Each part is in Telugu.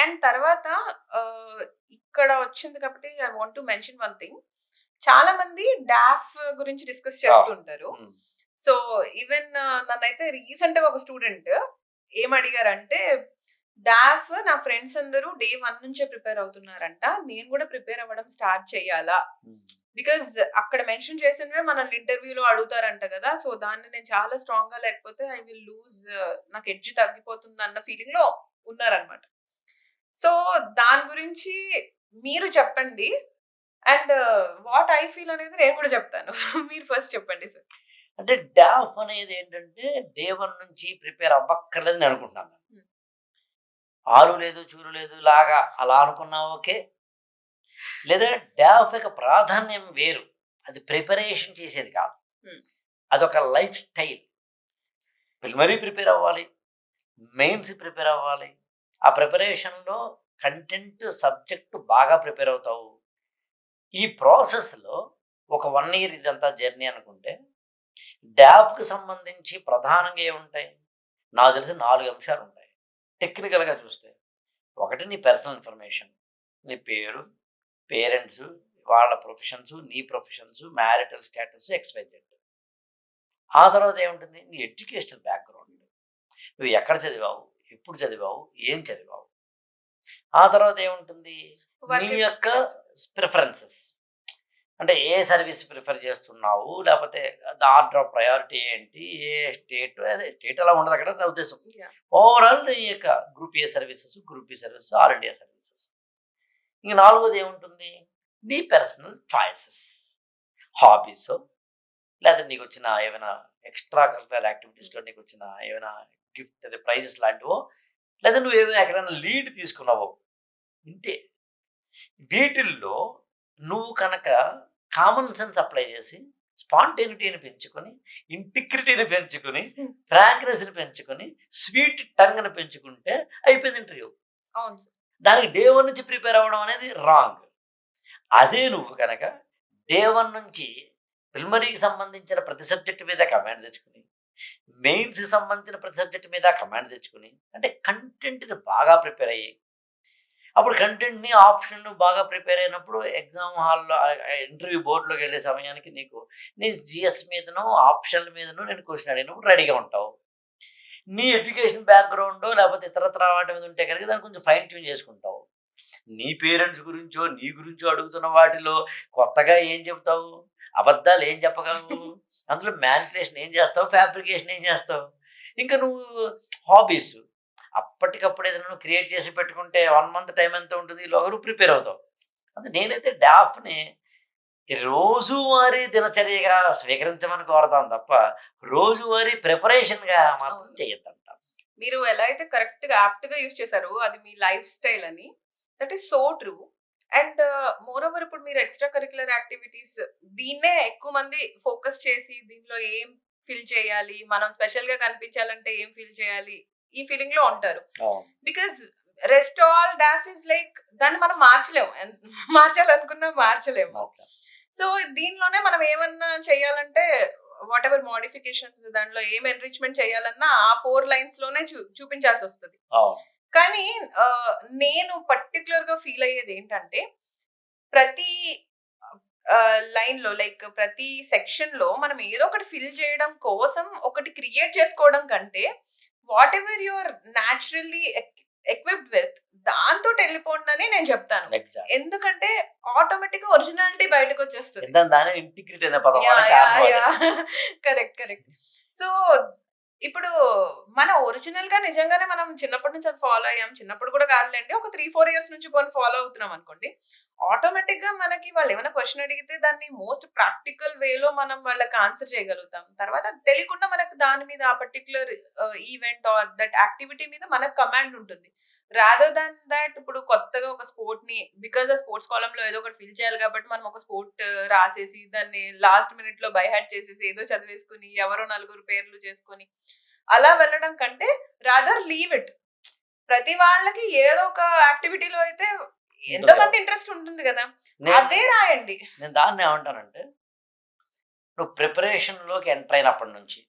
అండ్ తర్వాత ఇక్కడ వచ్చింది కాబట్టి I want to mention one thing. చాలా మంది డాఫ్ గురించి డిస్కస్ చేస్తూ ఉంటారు. సో ఈవెన్ నన్నైతే రీసెంట్ గా ఒక స్టూడెంట్ ఏమడిగారంటే, డాఫ్ నా ఫ్రెండ్స్ అందరూ డే 1 నుంచే ప్రిపేర్ అవుతున్నారంట, నేను కూడా ప్రిపేర్ అవ్వడం స్టార్ట్ చేయాలా? బికాజ్ అక్కడ మెన్షన్ చేసినవే మనల్ని ఇంటర్వ్యూలో అడుగుతారంట కదా. సో దాన్ని నేను చాలా స్ట్రాంగ్ గా లేకపోతే ఐ విల్ లూజ్, నాకు ఎడ్జ్ తగ్గిపోతుంది అన్న ఫీలింగ్ లో ఉన్నారనమాట. సో దాని గురించి మీరు చెప్పండి. అండ్ వాట్ ఐ ఫీల్ అనేది నేను కూడా చెప్తాను. మీరు ఫస్ట్ చెప్పండి సార్. అంటే డాఫ్ అనేది ఏంటంటే డే 1 నుంచి ప్రిపేర్ అవ్వక్కర్లేదు నేను అనుకుంటున్నాను. ఆరు లేదు చూరు లేదు లాగా అలా అనుకున్నా ఓకే. లేదా డాఫ్ యొక్క ప్రాధాన్యం వేరు, అది ప్రిపరేషన్ చేసేది కాదు, అదొక లైఫ్ స్టైల్. ప్రిలిమినరీ ప్రిపేర్ అవ్వాలి, మెయిన్స్ ప్రిపేర్ అవ్వాలి. ఆ ప్రిపరేషన్లో కంటెంట్ సబ్జెక్టు బాగా ప్రిపేర్ అవుతావు. ఈ ప్రాసెస్లో ఒక 1 year ఇదంతా జర్నీ అనుకుంటే డాఫ్కి సంబంధించి ప్రధానంగా ఏముంటాయి? నాకు తెలిసి 4 అంశాలు ఉంటాయి టెక్నికల్గా చూస్తే. ఒకటి నీ పర్సనల్ ఇన్ఫర్మేషన్, నీ పేరు, పేరెంట్స్, వాళ్ళ ప్రొఫెషన్స్, నీ ప్రొఫెషన్స్, మ్యారిటల్ స్టేటస్, ఎక్స్‌వైజెడ్. ఆ తర్వాత ఏముంటుంది? నీ ఎడ్యుకేషనల్ బ్యాక్గ్రౌండ్, నువ్వు ఎక్కడ చదివావు, ఎప్పుడు చదివావు, ఏం చదివావు. ఆ తర్వాత ఏముంటుంది? నీ యొక్క ప్రిఫరెన్సెస్, అంటే ఏ సర్వీస్ ప్రిఫర్ చేస్తున్నావు, లేకపోతే ఆర్డర్ ఆఫ్ ప్రయారిటీ ఏంటి, ఏ స్టేట్, అదే స్టేట్ అలా ఉండదు అక్కడ నా ఉద్దేశం. ఓవరాల్ నీ యొక్క group A services, group B services, all India services. ఇంక 4వది ఏముంటుంది? నీ పర్సనల్ చాయిసెస్, హాబీస్, లేదా నీకు వచ్చిన ఏమైనా ఎక్స్ట్రా కరికులర్ యాక్టివిటీస్లో నీకు వచ్చిన ఏమైనా గిఫ్ట్, అదే ప్రైజెస్ లాంటివో, లేదా నువ్వు ఏమైనా ఎక్కడైనా లీడ్ తీసుకున్నావో, ఇంతే. వీటిల్లో నువ్వు కనుక కామన్ సెన్స్ అప్లై చేసి స్పాంటేనిటీని పెంచుకొని, ఇంటిగ్రిటీని పెంచుకొని, ఫ్రాంక్నెస్ని పెంచుకొని, స్వీట్ టంగ్ని పెంచుకుంటే అయిపోయింది ఇంటర్వ్యూ. అవును సార్. దానికి డే 1 నుంచి ప్రిపేర్ అవ్వడం అనేది రాంగ్. అదే నువ్వు కనుక డే 1 నుంచి ప్రిలిమినరీకి సంబంధించిన ప్రతి సబ్జెక్ట్ మీద కమాండ్ తెచ్చుకుని, మెయిన్స్కి సంబంధించిన ప్రతి సబ్జెక్ట్ మీద కమాండ్ తెచ్చుకుని, అంటే కంటెంట్ని బాగా ప్రిపేర్ అయ్యి, అప్పుడు కంటెంట్ని ఆప్షన్ బాగా ప్రిపేర్ అయినప్పుడు ఎగ్జామ్ హాల్లో ఇంటర్వ్యూ బోర్డులోకి వెళ్ళే సమయానికి నీకు నీ జిఎస్ మీదనో ఆప్షన్ల మీదనో నేను క్వశ్చన్ అడిగినప్పుడు రెడీగా ఉంటావు. నీ ఎడ్యుకేషన్ బ్యాక్గ్రౌండ్ లేకపోతే ఇతరత్ర వాటి మీద ఉంటే కనుక దాన్ని కొంచెం ఫైన్ ట్యూన్ చేసుకుంటావు. నీ పేరెంట్స్ గురించో నీ గురించో అడుగుతున్న వాటిలో కొత్తగా ఏం చెప్తావు, అబద్ధాలు ఏం చెప్పగలవు, అందులో మ్యానిపులేషన్ ఏం చేస్తావు, ఫ్యాబ్రికేషన్ ఏం చేస్తావు. ఇంకా నువ్వు హాబీస్ అప్పటికప్పుడు ఏదైనా నువ్వు క్రియేట్ చేసి పెట్టుకుంటే 1 month టైం ఎంత ఉంటుంది, ఈలోగా నువ్వు ప్రిపేర్ అవుతావు. అంటే నేనైతే డాఫ్ని రోజువారీ దినచర్యగా స్వీకరించమని కోరతాను తప్ప రోజువారీ ప్రిపరేషన్గా మాత్రం చేయొద్దంటాను. మీరు ఎలా అయితే కరెక్ట్గా యాప్ట్గా యూజ్ చేశారు, అది మీ లైఫ్ స్టైల్ అని, that is so true. And more over ఇప్పుడు మీరు ఎక్స్ట్రా కరిక్యులర్ యాక్టివిటీస్ దీన్నే ఎక్కువ మంది ఫోకస్ చేసి దీనిలో ఏం ఫిల్ చేయాలి, మనం స్పెషల్ గా కనిపించాలంటే ఏం ఫిల్ చేయాలి, ఈ ఫీలింగ్ లో ఉంటారు. Because rest all DOF is like దాన్ని మనం మార్చలేము, మార్చాలనుకున్నా మార్చలేము. సో దీనిలోనే మనం ఏమన్నా చేయాలంటే వాట్ ఎవర్ మోడిఫికేషన్స్, దాంట్లో ఏం ఎన్రిచ్మెంట్ చేయాలన్నా ఆ 4 lines లోనే చూపించాల్సి వస్తుంది. కానీ నేను పర్టికులర్ గా ఫీల్ అయ్యేది ఏంటంటే, ప్రతి లైన్ లో లైక్ ప్రతి సెక్షన్ లో మనం ఏదో ఒకటి ఫిల్ చేయడం కోసం ఒకటి క్రియేట్ చేసుకోవడం కంటే, what ever your naturally equipped with దాంతో వెళ్ళిపోండి అని నేను చెప్తాను. ఎందుకంటే ఆటోమేటిక్ గా ఒరిజినాలిటీ బయటకు వచ్చేస్తుంది. Correct correct. సో ఇప్పుడు మన ఒరిజినల్ గా నిజంగానే మనం చిన్నప్పటి నుంచి అది ఫాలో అయ్యాం, చిన్నప్పుడు కూడా కాదులేండి, ఒక 3-4 years నుంచి కొన్ని ఫాలో అవుతున్నాం అనుకోండి, ఆటోమేటిక్ గా మనకి వాళ్ళు ఏమైనా క్వశ్చన్ అడిగితే దాన్ని మోస్ట్ ప్రాక్టికల్ వేలో మనం వాళ్ళకి ఆన్సర్ చేయగలుగుతాం. తర్వాత తెలియకుండా మనకు దాని మీద ఆ particular event are that activity మీద మనకు కమాండ్ ఉంటుంది. రాదర్ దాన్ దాట్ ఇప్పుడు కొత్తగా ఒక స్పోర్ట్ ని, బికాస్ ఆ స్పోర్ట్స్ కాలంలో ఏదో ఒకటి ఫిల్ చేయాలి కాబట్టి మనం ఒక స్పోర్ట్ రాసేసి దాన్ని లాస్ట్ మినిట్ లో బై హ్యాట్ చేసేసి ఏదో చదివేసుకుని ఎవరో 4 పేర్లు చేసుకుని అలా వెళ్ళడం కంటే రాదర్ లీవ్ ఇట్. ప్రతి వాళ్ళకి ఏదో ఒక యాక్టివిటీలో అయితే ఎంతో కొంత ఇంట్రెస్ట్ ఉంటుంది కదా, అదే రాయండి. నేను దాన్ని ఏమంటానంటే, నువ్వు ప్రిపరేషన్లోకి ఎంటర్ అయినప్పటి నుంచి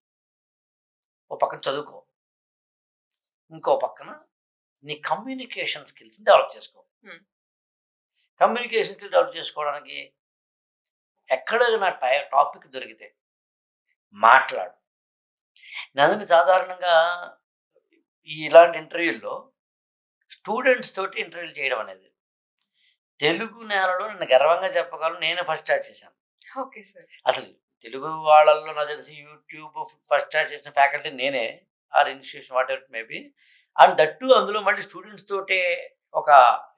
ఓ పక్కన చదువుకో, ఇంకో పక్కన నీ కమ్యూనికేషన్ స్కిల్స్ డెవలప్ చేసుకో. Hmm. కమ్యూనికేషన్ స్కిల్ డెవలప్ చేసుకోవడానికి ఎక్కడైనా టాపిక్ దొరికితే మాట్లాడు. నేను సాధారణంగా ఇలాంటి ఇంటర్వ్యూల్లో స్టూడెంట్స్ తోటి ఇంటర్వ్యూలు చేయడం అనేది తెలుగు నేలలో నేను గర్వంగా చెప్పగలను. నేనే ఫస్ట్ స్టార్ట్ చేశాను. Okay sir. అసలు తెలుగు వాళ్ళల్లో నాకు తెలిసి యూట్యూబ్ ఫస్ట్ స్టార్ట్ చేసిన ఫ్యాకల్టీ నేనే, or institution whatever maybe. And that అందులో మళ్ళీ స్టూడెంట్స్ తోటే ఒక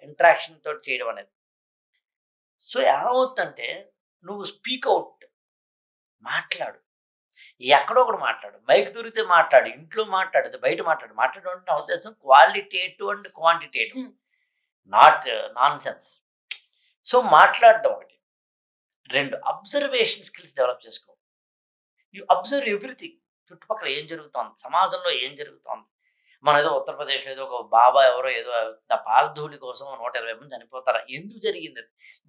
ఇంటరాక్షన్ తోటి చేయడం అనేది. సో ఏమవుతుందంటే నువ్వు స్పీక్ అవుట్, మాట్లాడు, ఎక్కడో ఒకటి మాట్లాడు, మైక్ దొరికితే మాట్లాడు, ఇంట్లో మాట్లాడు, బయట మాట్లాడు. మాట్లాడడం అంటే నా ఉద్దేశం qualitative and quantitative, not non sense. So మాట్లాడడం ఒకటి. 2 అబ్జర్వేషన్ స్కిల్స్ డెవలప్ చేసుకో. You observe everything. చుట్టుపక్కల ఏం జరుగుతోంది, సమాజంలో ఏం జరుగుతోంది. మన ఏదో ఉత్తరప్రదేశ్లో ఏదో ఒక బాబా ఎవరో ఏదో పాలధూళి కోసం 120 మంది చనిపోతారా, ఎందుకు జరిగింది,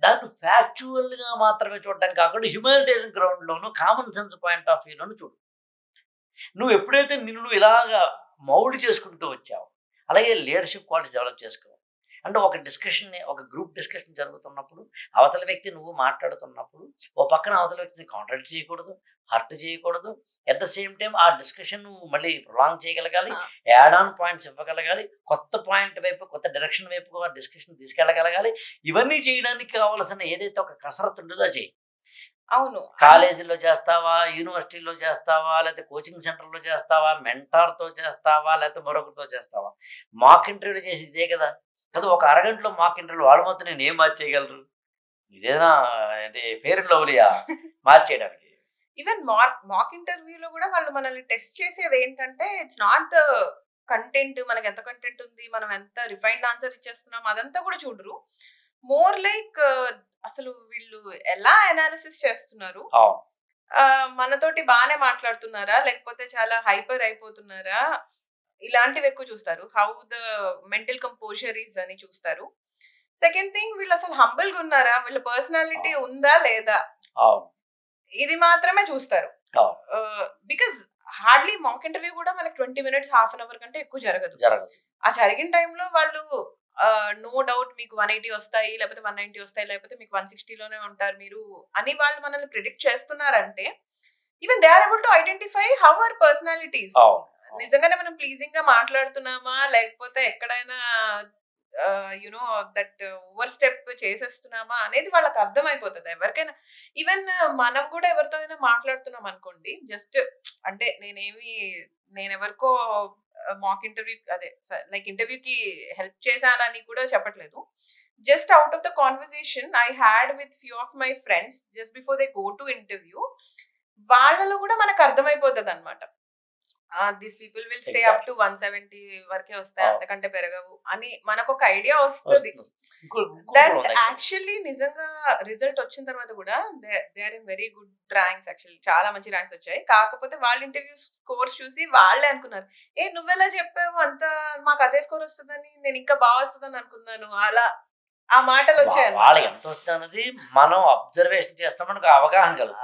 దాన్ని ఫ్యాక్చువల్గా మాత్రమే చూడడం కాకుండా హ్యూమానిటేరియన్ గ్రౌండ్లోనూ కామన్ సెన్స్ పాయింట్ ఆఫ్ వ్యూలోనూ చూడు. నువ్వు ఎప్పుడైతే నువ్వు ఇలాగా మౌల్డ్ చేసుకుంటూ వచ్చావు, అలాగే లీడర్షిప్ క్వాలిటీస్ డెవలప్ చేసుకో. అంటే ఒక డిస్కషన్, ఒక గ్రూప్ డిస్కషన్ జరుగుతున్నప్పుడు అవతల వ్యక్తి నువ్వు మాట్లాడుతున్నప్పుడు ఓ పక్కన అవతల వ్యక్తిని కాంట్రాక్ట్ చేయకూడదు, హర్ట్ చేయకూడదు. ఎట్ ద సేమ్ టైం ఆ డిస్కషన్ నువ్వు మళ్ళీ ప్రొలాంగ్ చేయగలగాలి, యాడ్ ఆన్ పాయింట్స్ ఇవ్వగలగాలి, కొత్త పాయింట్ వైపు, కొత్త డైరెక్షన్ వైపు ఆ డిస్కషన్ తీసుకెళ్ళగలగాలి. ఇవన్నీ చేయడానికి కావాల్సిన ఏదైతే ఒక కసరత్తు ఉంటుందో చేయి. అవును. కాలేజీలో చేస్తావా, యూనివర్సిటీలో చేస్తావా, లేకపోతే కోచింగ్ సెంటర్లో చేస్తావా, మెంటార్తో చేస్తావా, లేకపోతే మరొకరితో చేస్తావా, మాక్ ఇంటర్వ్యూలు చేసి ఇదే కదా. కదా ఒక అరగంటలో మాక్ ఇంటర్వ్యూలు వాళ్ళ మొత్తం నేను ఏం మార్చేయగలరు? ఇదేనా అంటే ఫెయిర్ అండ్ లవ్లీయా మార్చేయడానికి? ఈవెన్ మాక్ ఇంటర్వ్యూలో కూడా వాళ్ళు మనల్ని టెస్ట్ చేసేది ఏంటంటే ఇట్స్ నాట్ ద కంటెంట్, మనకి ఎంత కంటెంట్ ఉంది, మనం ఎంత రిఫైన్డ్ ఆన్సర్ ఇచ్చేస్తున్నాం అదంతా కూడా చూడరు. మోర్ లైక్ అసలు వీళ్ళు ఎలా అనాలిసిస్ చేస్తున్నారు, మనతోటి బాగానే మాట్లాడుతున్నారా లేకపోతే చాలా హైపర్ అయిపోతున్నారా, ఇలాంటివి ఎక్కువ చూస్తారు. How the mental composer is అని చూస్తారు. సెకండ్ థింగ్, వీళ్ళు అసలు హంబుల్ గా ఉన్నారా, వీళ్ళ పర్సనాలిటీ ఉందా లేదా, ఇది మాత్రమే చూస్తారు. బికాస్ హార్డ్లీ మాక్ ఇంటర్వ్యూ కూడా మనకి 20 minutes, హాఫ్ అన్ అవర్ కంటే ఎక్కువ జరగదు. ఆ జరిగిన టైంలో వాళ్ళు నో డౌట్ మీకు 180 వస్తాయి, లేకపోతే 190 వస్తాయి, లేకపోతే మీకు 160లోనే ఉంటారు మీరు అని వాళ్ళు మనల్ని ప్రిడిక్ట్ చేస్తున్నారంటే even they are able to identify how our personalities. నిజంగానే మనం ప్లీజింగ్ గా మాట్లాడుతున్నామా లేకపోతే ఎక్కడైనా యునో దట్ ఓవర్ స్టెప్ చేసేస్తున్నామా అనేది వాళ్ళకి అర్థమైపోతుంది ఎవరికైనా. ఈవెన్ మనం కూడా ఎవరితో అయినా మాట్లాడుతున్నాం అనుకోండి, జస్ట్ అంటే నేను ఎవరికో మాక్ ఇంటర్వ్యూ అదే లైక్ ఇంటర్వ్యూకి హెల్ప్ చేశానని కూడా చెప్పట్లేదు. Just out of the conversation I had with few of my friends just before they go to interview, వాళ్ళలో కూడా మనకు అర్థమైపోతుంది అనమాట. These people will stay up to 170 వరకే వస్తాయి, అంతకంటే పెరగవు అని మనకు ఒక ఐడియా వస్తుంది. దట్ యాక్చువల్లీ నిజంగా రిజల్ట్ వచ్చిన తర్వాత కూడా they are in very good ranks. Actually చాలా మంచి ర్యాంక్స్ వచ్చాయి. కాకపోతే వాళ్ళ ఇంటర్వ్యూ స్కోర్స్ చూసి వాళ్ళే అనుకున్నారు, నువ్వెలా చెప్పావు, అంత మాకు అదే స్కోర్ వస్తుందని, నేను ఇంకా బాగా వస్తుందని అనుకున్నాను. అలా ఆ మాటలు వచ్చాయి. వాళ్ళకి ఎంత వస్తుంది మనం అబ్జర్వేషన్ చేస్తాం, మనకు అవగాహన కలుగు.